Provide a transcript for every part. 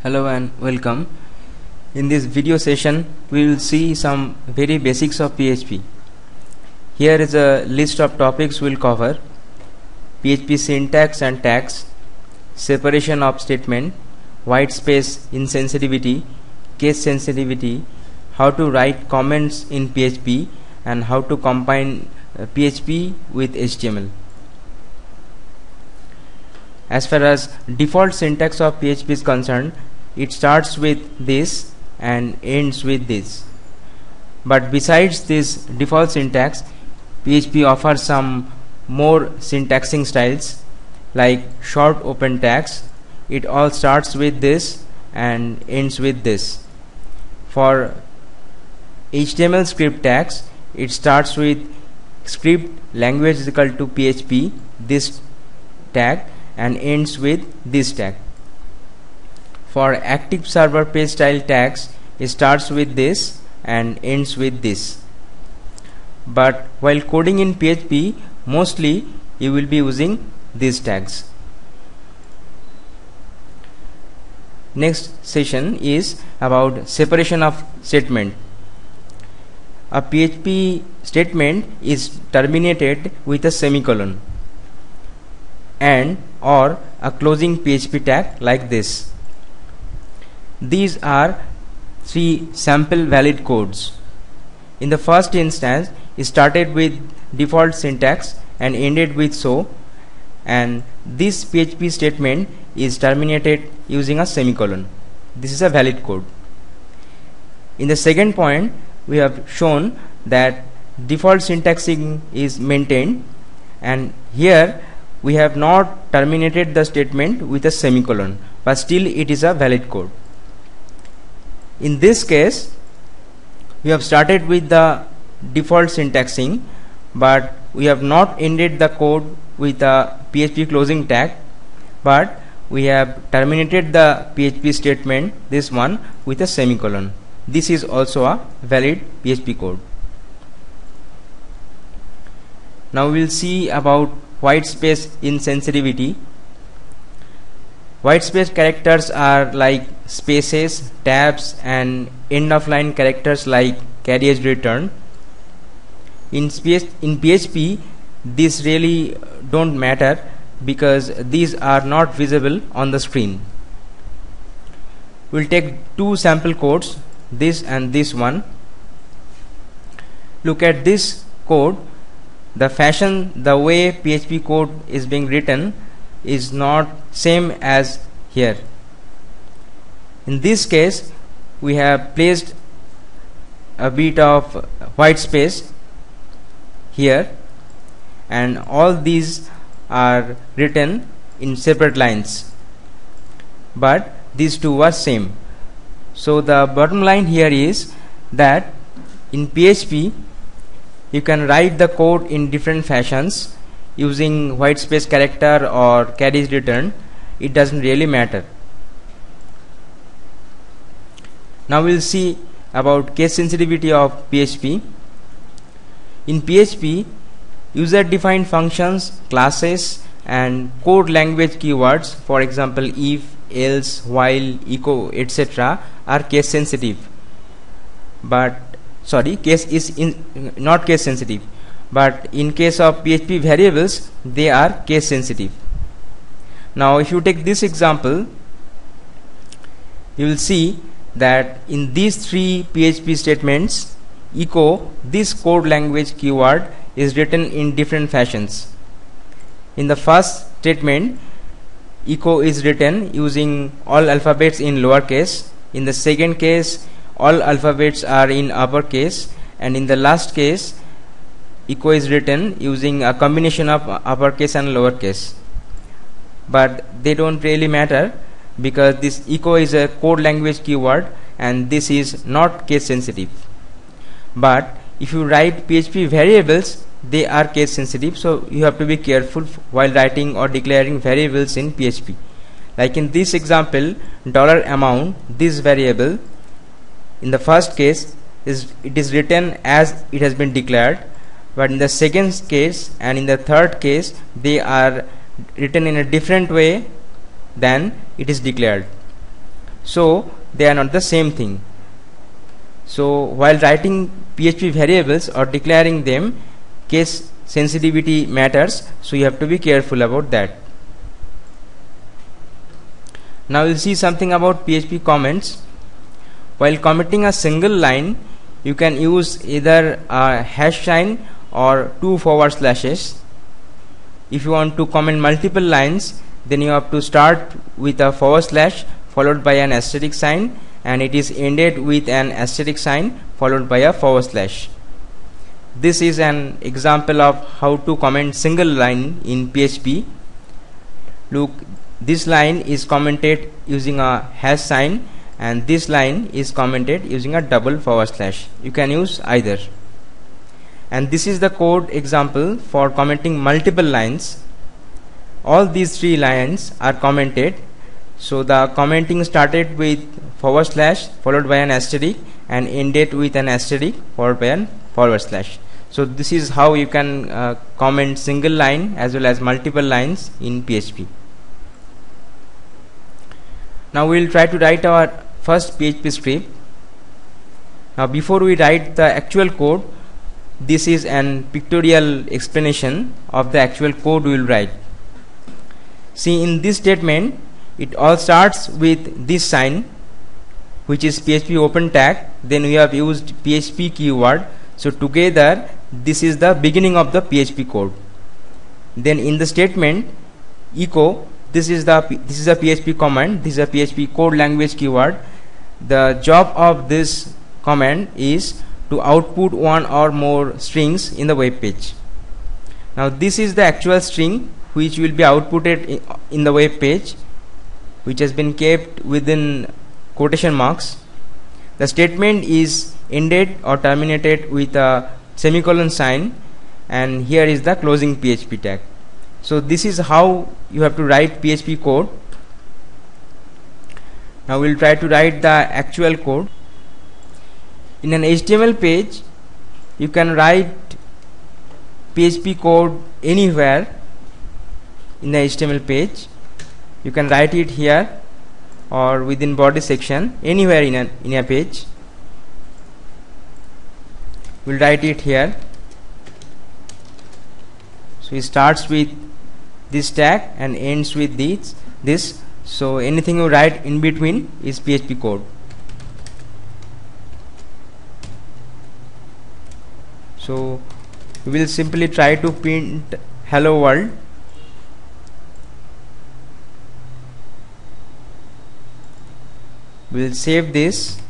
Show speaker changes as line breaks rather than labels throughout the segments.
Hello and welcome. In this video session we will see some very basics of PHP. Here is a list of topics we'll cover: PHP syntax and tags, separation of statement, white space insensitivity, case sensitivity, how to write comments in PHP, and how to combine PHP with HTML. As far as default syntax of PHP is concerned, it starts with this and ends with this. But besides this default syntax, PHP offers some more syntaxing styles like short open tags. It all starts with this and ends with this. For HTML script tags, it starts with script language is equal to PHP, this tag, and ends with this tag. For active server page style tags, it starts with this and ends with this. But while coding in PHP, mostly you will be using these tags. Next session is about separation of statement. A PHP statement is terminated with a semicolon and or a closing PHP tag like this. These are three sample valid codes. In the first instance, it started with default syntax and ended with so, and this PHP statement is terminated using a semicolon. This is a valid code. In the second point, we have shown that default syntaxing is maintained, and here we have not terminated the statement with a semicolon, but still it is a valid code. In this case, we have started with the default syntaxing, but we have not ended the code with a PHP closing tag, but we have terminated the PHP statement, this one, with a semicolon. This is also a valid PHP code. Now we will see about white space insensitivity. White space characters are like spaces, tabs, and end of line characters like carriage return. In PHP, these really don't matter because these are not visible on the screen. We'll take two sample codes, this and this one. Look at this code. The fashion, the way PHP code is being written is not same as here. In this case, we have placed a bit of white space here, and all these are written in separate lines, but these two are same. So the bottom line here is that in PHP you can write the code in different fashions using white space character or carriage return. It doesn't really matter. Now we'll see about case sensitivity of PHP. In PHP, user defined functions, classes, and code language keywords, for example if, else, while, echo, etc., are case sensitive. But case is not case sensitive, but in case of PHP variables, they are case sensitive. Now if you take this example, you will see that in these three PHP statements, echo, this code language keyword, is written in different fashions. In the first statement, echo is written using all alphabets in lowercase. In the second case, all alphabets are in uppercase, and in the last case, echo is written using a combination of uppercase and lowercase. But they don't really matter because this echo is a code language keyword and this is not case sensitive. But if you write PHP variables, they are case sensitive, so you have to be careful while writing or declaring variables in PHP. Like in this example, $amount, this variable, in the first case it is written as it has been declared, but in the second case and in the third case they are written in a different way than it is declared. so they are not the same thing. So while writing PHP variables or declaring them, case sensitivity matters, so you have to be careful about that. Now we'll see something about PHP comments. While commenting a single line, you can use either a hash sign or 2 forward slashes. If you want to comment multiple lines, then you have to start with a forward slash followed by an asterisk sign, and it is ended with an asterisk sign followed by a forward slash. This is an example of how to comment single line in PHP. Look, this line is commented using a hash sign and this line is commented using a double forward slash. You can use either. And this is the code example for commenting multiple lines. All these 3 lines are commented. So the commenting started with forward slash followed by an asterisk and ended with an asterisk followed by an forward slash. So this is how you can comment single line as well as multiple lines in PHP. Now we will try to write our first PHP script. Now before we write the actual code, this is an pictorial explanation of the actual code we will write. See, in this statement it all starts with this sign, which is PHP open tag. Then we have used PHP keyword. So together this is the beginning of the PHP code. Then in the statement echo, this is a PHP command. This is a PHP code language keyword. The job of this command is to output one or more strings in the web page. Now this is the actual string which will be outputted in the web page, which has been kept within quotation marks. The statement is ended or terminated with a semicolon sign, and here is the closing PHP tag. So this is how you have to write PHP code. Now we'll try to write the actual code. In an HTML page, you can write PHP code anywhere in the HTML page. You can write it here or within body section, anywhere in a page. We'll write it here. So it starts with this tag and ends with this. So anything you write in between is PHP code. So we will simply try to print hello world. We'll save this.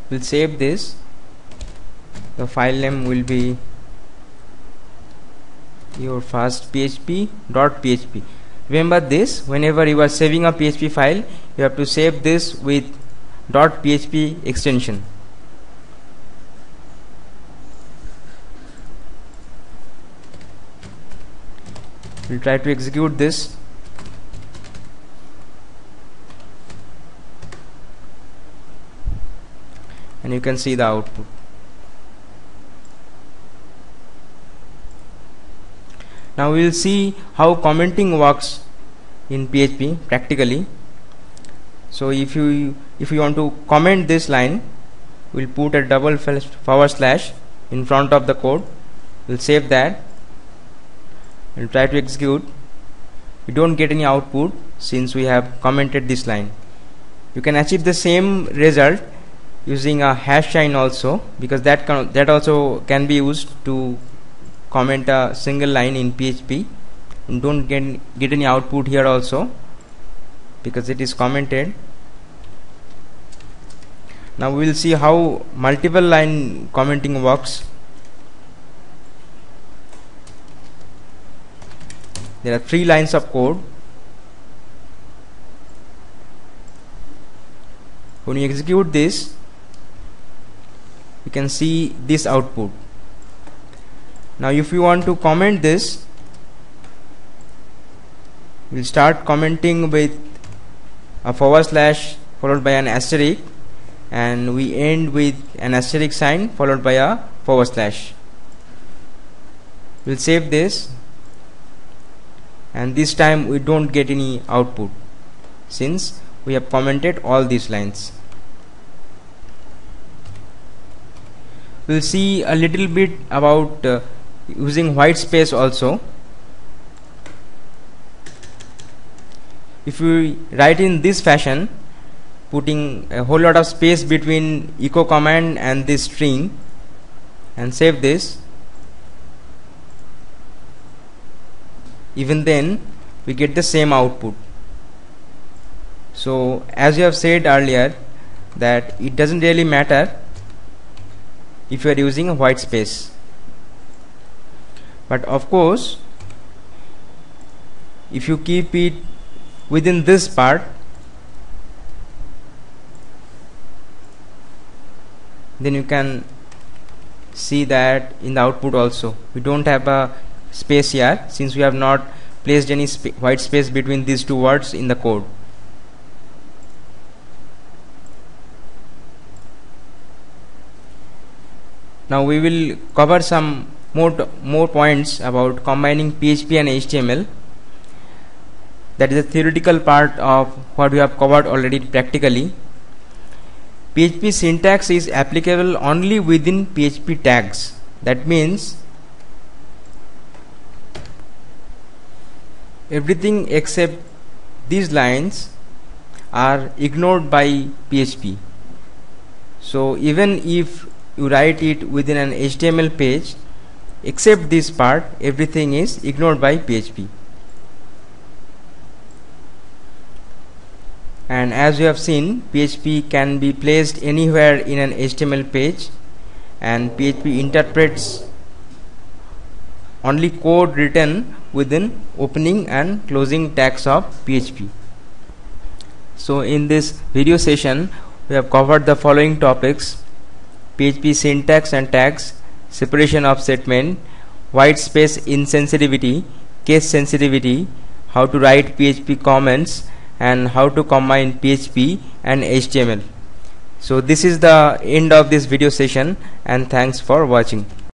We'll save this. The file name will be your first php.php. Remember this, whenever you are saving a PHP file, you have to save this with .php extension. We'll try to execute this. And you can see the output. Now we will see how commenting works in PHP practically. So if you want to comment this line, we'll put a double forward slash in front of the code. We'll save that. We'll try to execute. We don't get any output since we have commented this line. You can achieve the same result using a hash sign also, because that also can be used to comment a single line in PHP. And don't get any output here also because it is commented. Now we will see how multiple line commenting works. There are 3 lines of code. When you execute this, you can see this output. Now if you want to comment this, we'll start commenting with a forward slash followed by an asterisk, and we end with an asterisk sign followed by a forward slash. We'll save this, and this time we don't get any output since we have commented all these lines. We'll see a little bit about using white space also. If we write in this fashion, putting a whole lot of space between echo command and this string, and save this, even then we get the same output. So as you have said earlier, that it doesn't really matter if you are using a white space, but of course if you keep it within this part, then you can see that in the output also we don't have a space here, since we have not placed any white space between these two words in the code. Now we will cover some more points about combining PHP and HTML. That is a theoretical part of what we have covered already practically. PHP syntax is applicable only within PHP tags. That means everything except these lines are ignored by PHP. So even if you write it within an HTML page, except this part, everything is ignored by PHP. And as you have seen, PHP can be placed anywhere in an HTML page, and PHP interprets only code written within opening and closing tags of PHP. So in this video session we have covered the following topics: PHP syntax and tags, separation of statement, white space insensitivity, case sensitivity, how to write PHP comments, and how to combine PHP and HTML. So this is the end of this video session, and thanks for watching.